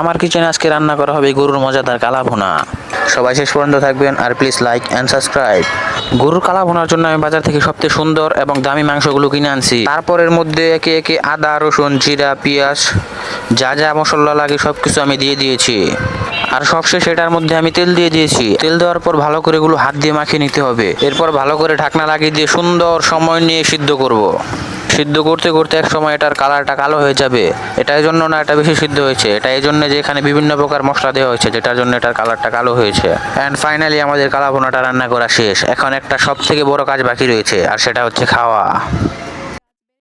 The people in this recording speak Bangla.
আমার কিচেনে আজকে রান্না করা হবে গরুর মজাদার কালা ভুনা। সবাই শেষ পর্যন্ত থাকবেন আর প্লিজ লাইক এন্ড সাবস্ক্রাইব। গরুর কালা ভুনার জন্য আমি বাজার থেকে সবচেয়ে সুন্দর এবং দামি মাংসগুলো কিনে আনছি। তারপর এর মধ্যে একে একে আদা, রসুন, জিরা, পেঁয়াজ, যা যা মশলা লাগে সবকিছু আমি দিয়ে দিয়েছি। আর সবশেষে এটার মধ্যে আমি তেল দিয়ে দিয়েছি। তেল দেওয়ার পর ভালো করে এগুলো হাত দিয়ে মাখিয়ে নিতে হবে। এরপর ভালো করে ঢাকনা লাগিয়ে দিয়ে সুন্দর সময় নিয়ে সিদ্ধ করব। সিদ্ধ করতে করতে এক সময় এটার কালারটা কালো হয়ে যাবে। এটার জন্য না এটা বেশি সিদ্ধ হয়েছে, এটা এই জন্য যে এখানে বিভিন্ন প্রকার মশলা দেওয়া হয়েছে, যেটার জন্য এটার কালারটা কালো হয়েছে। অ্যান্ড ফাইনালি আমাদের কালা ভুনাটা রান্না করা শেষ। এখন একটা সব থেকে বড় কাজ বাকি রয়েছে, আর সেটা হচ্ছে খাওয়া।